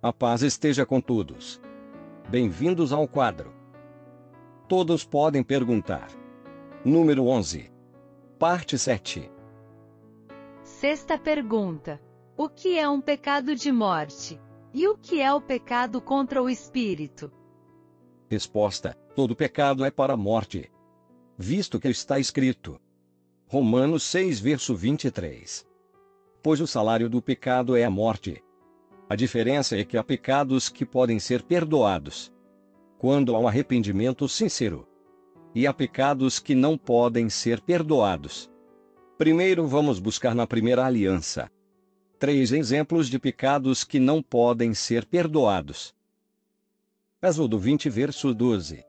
A paz esteja com todos. Bem-vindos ao quadro. Todos podem perguntar. Número 11. Parte 7. Sexta pergunta. O que é um pecado de morte? E o que é o pecado contra o espírito? Resposta: todo pecado é para a morte. Visto que está escrito. Romanos 6, verso 23. Pois o salário do pecado é a morte. A diferença é que há pecados que podem ser perdoados quando há um arrependimento sincero. E há pecados que não podem ser perdoados. Primeiro vamos buscar na primeira aliança 3 exemplos de pecados que não podem ser perdoados. Êxodo 20, verso 12.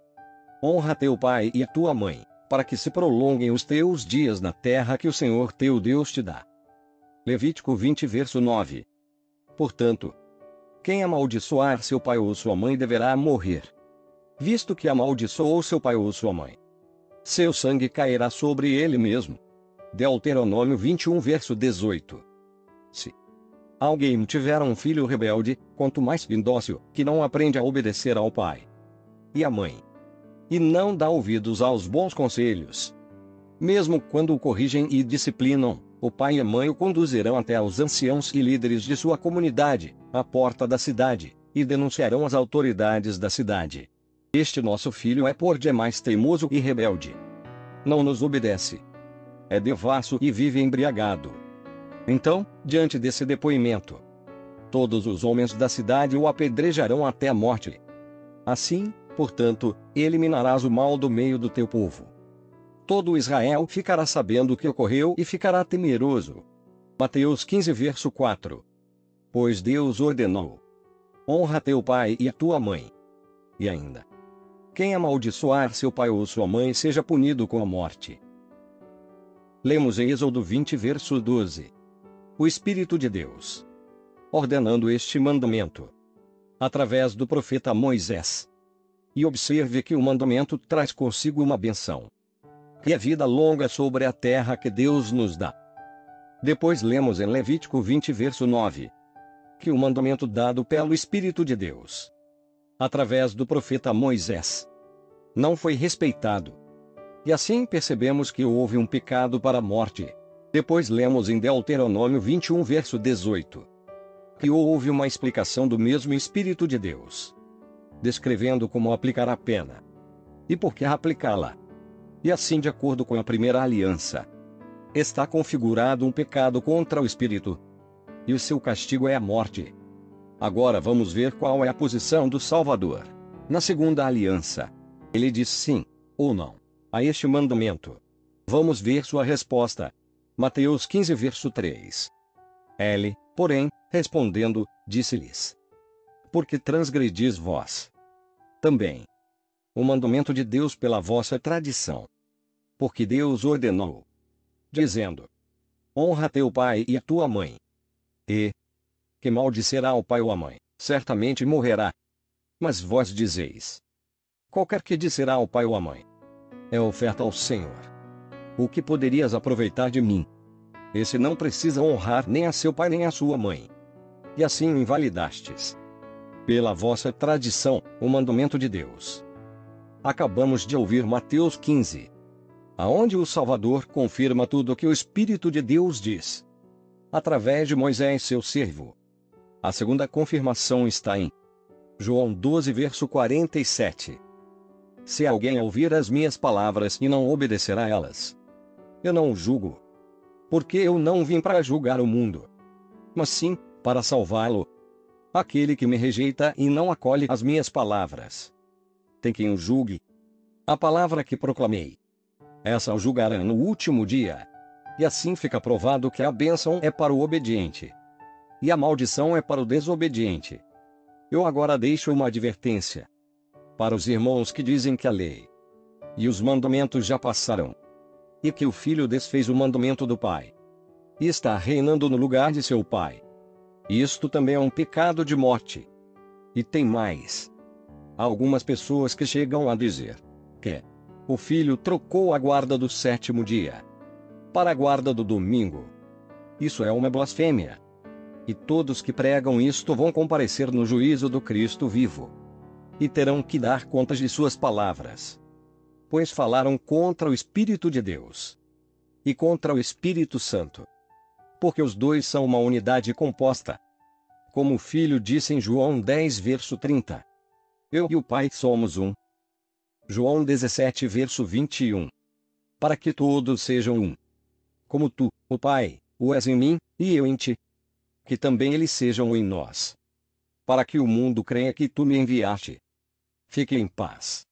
Honra teu pai e a tua mãe, para que se prolonguem os teus dias na terra que o Senhor teu Deus te dá. Levítico 20, verso 9. Portanto, quem amaldiçoar seu pai ou sua mãe deverá morrer. Visto que amaldiçoou seu pai ou sua mãe, seu sangue cairá sobre ele mesmo. Deuteronômio 21, verso 18. Se alguém tiver um filho rebelde, quanto mais indócil, que não aprende a obedecer ao pai e à mãe, e não dá ouvidos aos bons conselhos, mesmo quando o corrigem e disciplinam, o pai e a mãe o conduzirão até os anciãos e líderes de sua comunidade, à porta da cidade, e denunciarão as autoridades da cidade. Este nosso filho é por demais teimoso e rebelde. Não nos obedece. É devasso e vive embriagado. Então, diante desse depoimento, todos os homens da cidade o apedrejarão até a morte. Assim, portanto, eliminarás o mal do meio do teu povo. Todo Israel ficará sabendo o que ocorreu e ficará temeroso. Mateus 15, verso 4. Pois Deus ordenou: honra teu pai e a tua mãe. E ainda: quem amaldiçoar seu pai ou sua mãe seja punido com a morte. Lemos em Êxodo 20, verso 12. O Espírito de Deus ordenando este mandamento através do profeta Moisés. E observe que o mandamento traz consigo uma benção, que é vida longa sobre a terra que Deus nos dá. Depois lemos em Levítico 20, verso 9, que o mandamento dado pelo Espírito de Deus através do profeta Moisés não foi respeitado. E assim percebemos que houve um pecado para a morte. Depois lemos em Deuteronômio 21, verso 18, que houve uma explicação do mesmo Espírito de Deus, descrevendo como aplicar a pena e por que aplicá-la. E assim, de acordo com a primeira aliança, está configurado um pecado contra o Espírito, e o seu castigo é a morte. Agora vamos ver qual é a posição do Salvador. Na segunda aliança, ele diz sim, ou não, a este mandamento. Vamos ver sua resposta. Mateus 15, verso 3. Ele, porém, respondendo, disse-lhes: porque transgredis vós também o mandamento de Deus pela vossa tradição. Porque Deus ordenou, dizendo: honra teu pai e a tua mãe. E que maldicerá o pai ou a mãe, certamente morrerá. Mas vós dizeis: qualquer que disserá ao pai ou à mãe, é oferta ao Senhor. O que poderias aproveitar de mim? Esse não precisa honrar nem a seu pai nem a sua mãe. E assim o invalidastes, pela vossa tradição, o mandamento de Deus. Acabamos de ouvir Mateus 15, aonde o Salvador confirma tudo o que o Espírito de Deus diz, através de Moisés, seu servo. A segunda confirmação está em João 12, verso 47. Se alguém ouvir as minhas palavras e não obedecer a elas, eu não o julgo, porque eu não vim para julgar o mundo, mas sim para salvá-lo. Aquele que me rejeita e não acolhe as minhas palavras, tem quem o julgue. A palavra que proclamei, essa o julgará no último dia. E assim fica provado que a bênção é para o obediente, e a maldição é para o desobediente. Eu agora deixo uma advertência para os irmãos que dizem que a lei e os mandamentos já passaram, e que o filho desfez o mandamento do pai, e está reinando no lugar de seu pai. Isto também é um pecado de morte. E tem mais. Há algumas pessoas que chegam a dizer que o filho trocou a guarda do sétimo dia para a guarda do domingo. Isso é uma blasfêmia. E todos que pregam isto vão comparecer no juízo do Cristo vivo. E terão que dar contas de suas palavras. Pois falaram contra o Espírito de Deus. E contra o Espírito Santo. Porque os dois são uma unidade composta. Como o Filho disse em João 10, verso 30. Eu e o Pai somos um. João 17, verso 21. Para que todos sejam um. Como tu, o Pai, o és em mim, e eu em ti. Que também eles sejam em nós. Para que o mundo creia que tu me enviaste. Fique em paz.